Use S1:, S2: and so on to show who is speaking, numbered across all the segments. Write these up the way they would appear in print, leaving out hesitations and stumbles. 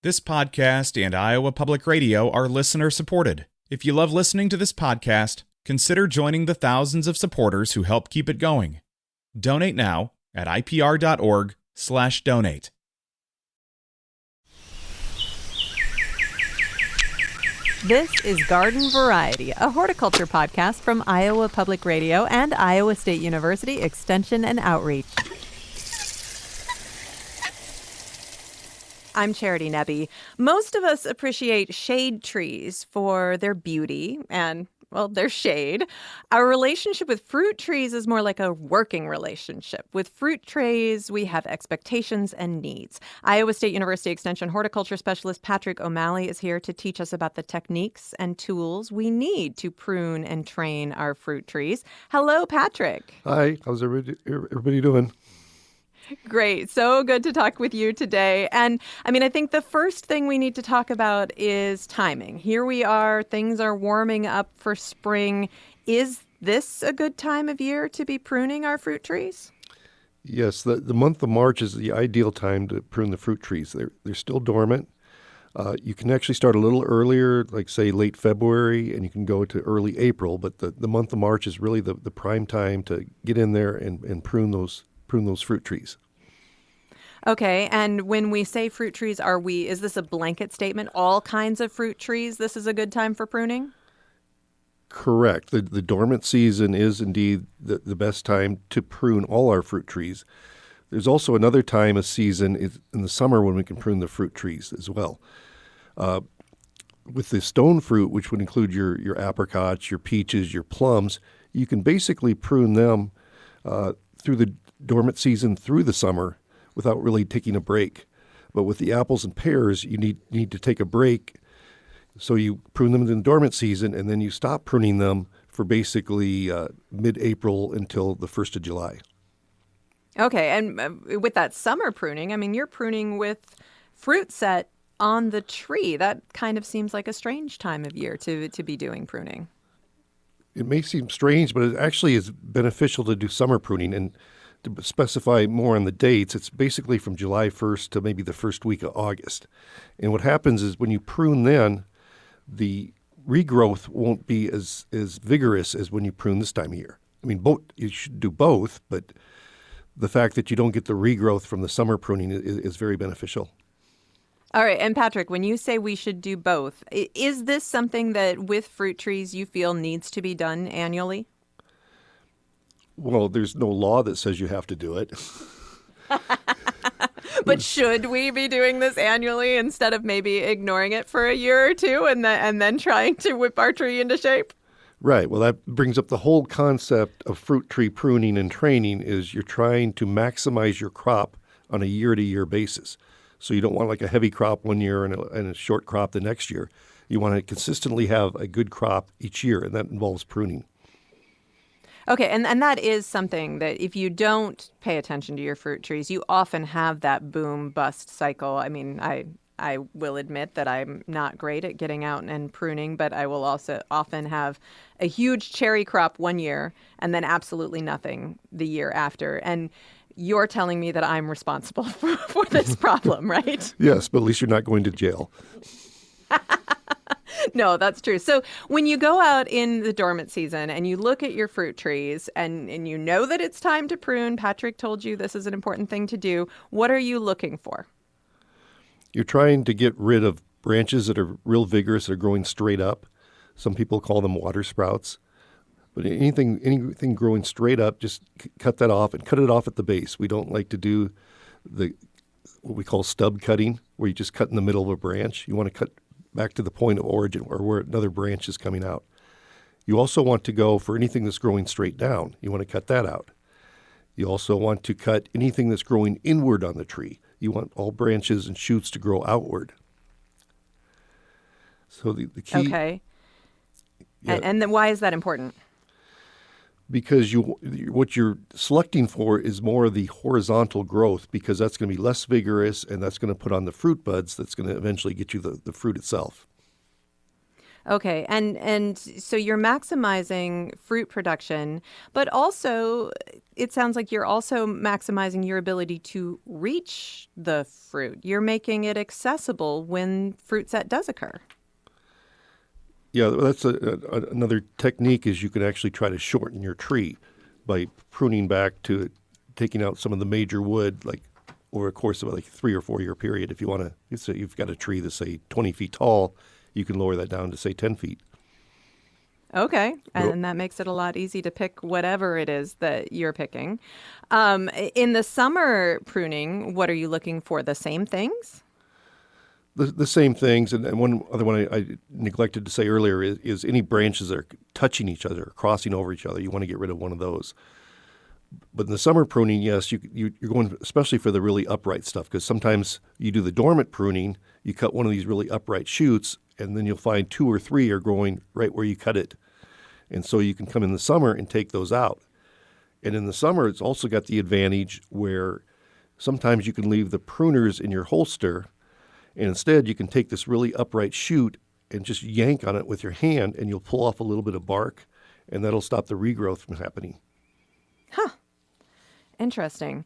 S1: This podcast and Iowa Public Radio are listener supported. If you love listening to this podcast, consider joining the thousands of supporters who help keep it going. Donate now at ipr.org/donate.
S2: This is Garden Variety, a horticulture podcast from Iowa Public Radio and Iowa State University Extension and Outreach. I'm Charity Nebbe. Most of us appreciate shade trees for their beauty and, well, their shade. Our relationship with fruit trees is more like a working relationship. With fruit trees, we have expectations and needs. Iowa State University Extension horticulture specialist Patrick O'Malley is here to teach us about the techniques and tools we need to prune and train our fruit trees. Hello, Patrick.
S3: Hi, how's everybody doing?
S2: Great. So good to talk with you today. And I think the first thing we need to talk about is timing. Here we are. Things are warming up for spring. Is this a good time of year to be pruning our fruit trees?
S3: Yes, the month of March is the ideal time to prune the fruit trees. They're still dormant. You can actually start a little earlier, like say late February, and you can go to early April. But the month of March is really the prime time to get in there and prune those fruit trees.
S2: Okay, and when we say fruit trees, is this a blanket statement? All kinds of fruit trees, this is a good time for pruning?
S3: Correct. The dormant season is indeed the best time to prune all our fruit trees. There's also another time of season in the summer when we can prune the fruit trees as well. With the stone fruit, which would include your apricots, your peaches, your plums, you can basically prune them through the dormant season through the summer without really taking a break. But with the apples and pears, you need to take a break. So you prune them in the dormant season, and then you stop pruning them for basically mid-April until the 1st of July.
S2: Okay, and with that summer pruning, you're pruning with fruit set on the tree. That kind of seems like a strange time of year to be doing pruning.
S3: It may seem strange, but it actually is beneficial to do summer pruning. And to specify more on the dates, it's basically from July 1st to maybe the first week of August. And what happens is when you prune then, the regrowth won't be as vigorous as when you prune this time of year. You should do both, but the fact that you don't get the regrowth from the summer pruning is very beneficial.
S2: All right. And Patrick, when you say we should do both, is this something that with fruit trees you feel needs to be done annually?
S3: Well, there's no law that says you have to do it.
S2: But should we be doing this annually instead of maybe ignoring it for a year or two and then trying to whip our tree into shape?
S3: Right. Well, that brings up the whole concept of fruit tree pruning and training is you're trying to maximize your crop on a year-to-year basis. So you don't want like a heavy crop one year and a short crop the next year. You want to consistently have a good crop each year, and that involves pruning.
S2: Okay, and that is something that if you don't pay attention to your fruit trees, you often have that boom-bust cycle. I will admit that I'm not great at getting out and pruning, but I will also often have a huge cherry crop one year and then absolutely nothing the year after. And you're telling me that I'm responsible for this problem, right?
S3: Yes, but at least you're not going to jail.
S2: No, that's true. So when you go out in the dormant season and you look at your fruit trees and you know that it's time to prune, Patrick told you this is an important thing to do. What are you looking for?
S3: You're trying to get rid of branches that are real vigorous, that are growing straight up. Some people call them water sprouts. But anything growing straight up, just cut that off and cut it off at the base. We don't like to do what we call stub cutting, where you just cut in the middle of a branch. You want to cut back to the point of origin or where another branch is coming out. You also want to go for anything that's growing straight down. You want to cut that out. You also want to cut anything that's growing inward on the tree. You want all branches and shoots to grow outward. So the key...
S2: Okay. Yeah. And then why is that important?
S3: Because what you're selecting for is more of the horizontal growth, because that's going to be less vigorous and that's going to put on the fruit buds that's going to eventually get you the fruit itself.
S2: Okay, and so you're maximizing fruit production, but also it sounds like you're also maximizing your ability to reach the fruit. You're making it accessible when fruit set does occur.
S3: Yeah, that's another technique is you can actually try to shorten your tree by pruning back to taking out some of the major wood, like over a course of like 3 or 4 year period. If you want to, say you've got a tree that's say 20 feet tall, you can lower that down to say 10 feet.
S2: Okay,
S3: Well,
S2: and that makes it a lot easy to pick whatever it is that you're picking. In the summer pruning, what are you looking for? The same things?
S3: the same things, and one other one I neglected to say earlier is any branches that are touching each other, crossing over each other. You want to get rid of one of those. But in the summer pruning, yes, you're going especially for the really upright stuff, because sometimes you do the dormant pruning, you cut one of these really upright shoots, and then you'll find 2 or 3 are growing right where you cut it. And so you can come in the summer and take those out. And in the summer, it's also got the advantage where sometimes you can leave the pruners in your holster, and instead you can take this really upright shoot and just yank on it with your hand, and you'll pull off a little bit of bark, and that'll stop the regrowth from happening.
S2: Huh. Interesting.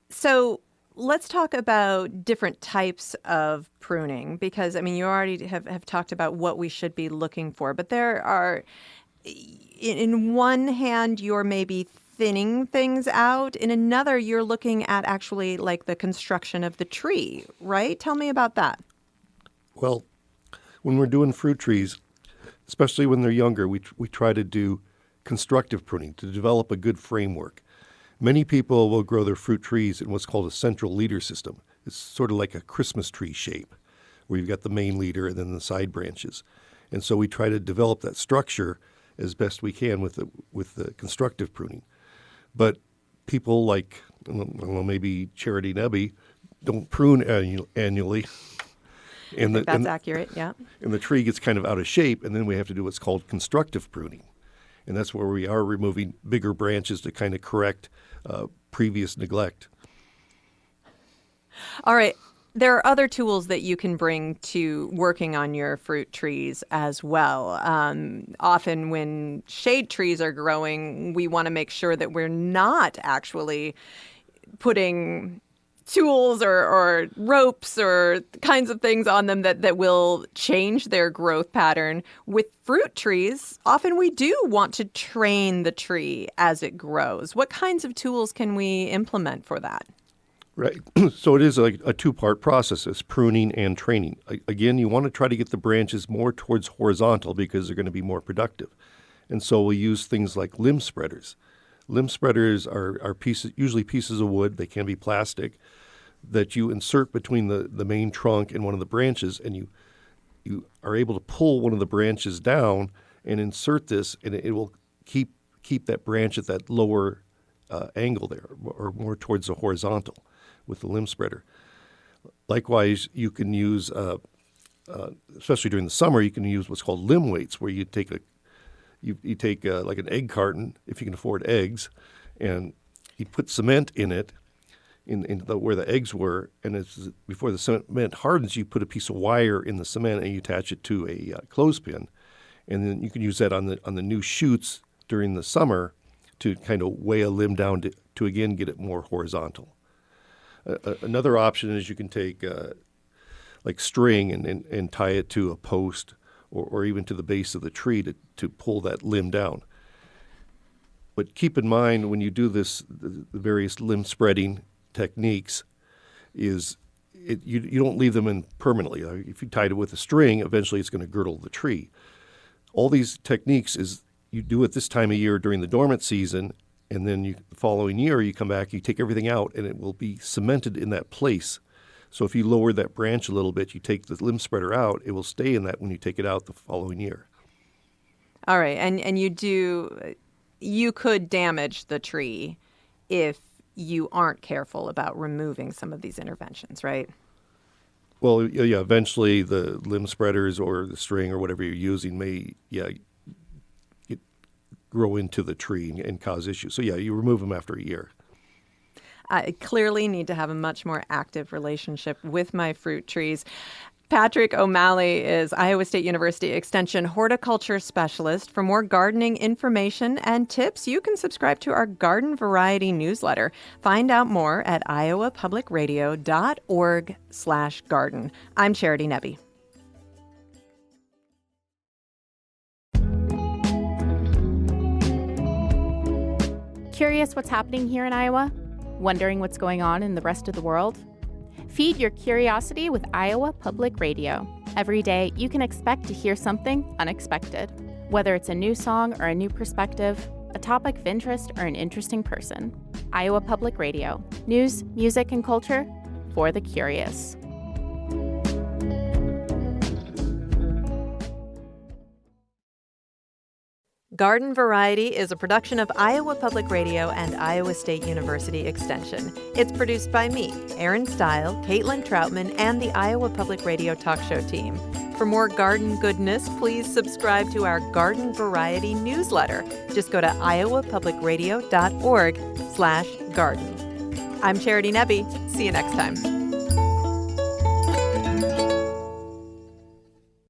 S2: So let's talk about different types of pruning because, I mean, you already have talked about what we should be looking for, but there are, in one hand, you're maybe thinning things out. In another, you're looking at actually like the construction of the tree, right? Tell me about that.
S3: Well, when we're doing fruit trees, especially when they're younger, we try to do constructive pruning to develop a good framework. Many people will grow their fruit trees in what's called a central leader system. It's sort of like a Christmas tree shape, where you've got the main leader and then the side branches. And so we try to develop that structure as best we can with the constructive pruning. But people like, I don't know, maybe Charity Nebby, don't prune annually. And
S2: That's accurate, yeah.
S3: And the tree gets kind of out of shape, and then we have to do what's called constructive pruning. And that's where we are removing bigger branches to kind of correct previous neglect.
S2: All right. There are other tools that you can bring to working on your fruit trees as well. Often when shade trees are growing, we want to make sure that we're not actually putting tools or ropes or kinds of things on them that will change their growth pattern. With fruit trees, often we do want to train the tree as it grows. What kinds of tools can we implement for that?
S3: Right. So it is like a two-part process. It's pruning and training. Again, you want to try to get the branches more towards horizontal because they're going to be more productive. And so we use things like limb spreaders. Limb spreaders are pieces, usually pieces of wood. They can be plastic that you insert between the main trunk and one of the branches, and you are able to pull one of the branches down and insert this, and it will keep that branch at that lower angle there, or more towards the horizontal with the limb spreader. Likewise, you can use, especially during the summer, you can use what's called limb weights, where you take like an egg carton, if you can afford eggs, and you put cement in it, where the eggs were, and before the cement hardens, you put a piece of wire in the cement and you attach it to a clothespin, and then you can use that on the new shoots during the summer to kind of weigh a limb down to again get it more horizontal. Another option is you can take like string and tie it to a post or even to the base of the tree to pull that limb down. But keep in mind when you do this, the various limb spreading techniques, you don't leave them in permanently. If you tied it with a string, eventually it's going to girdle the tree. All these techniques is you do it this time of year during the dormant season, and then the following year you come back, you take everything out, and it will be cemented in that place. So if you lower that branch a little bit, you take the limb spreader out, it will stay in that when you take it out the following year.
S2: All right, and you could damage the tree if you aren't careful about removing some of these interventions, right?
S3: Well, yeah, eventually the limb spreaders or the string or whatever you're using may, grow into the tree and cause issues. So, yeah, you remove them after a year.
S2: I clearly need to have a much more active relationship with my fruit trees. Patrick O'Malley is Iowa State University Extension horticulture specialist. For more gardening information and tips, you can subscribe to our Garden Variety newsletter. Find out more at iowapublicradio.org/garden. I'm Charity Nebbe.
S4: Curious what's happening here in Iowa? Wondering what's going on in the rest of the world? Feed your curiosity with Iowa Public Radio. Every day, you can expect to hear something unexpected. Whether it's a new song or a new perspective, a topic of interest, or an interesting person. Iowa Public Radio. News, music, and culture for the curious.
S2: Garden Variety is a production of Iowa Public Radio and Iowa State University Extension. It's produced by me, Erin Stile, Caitlin Troutman, and the Iowa Public Radio talk show team. For more garden goodness, please subscribe to our Garden Variety newsletter. Just go to iowapublicradio.org/garden. I'm Charity Nebbe. See you next time.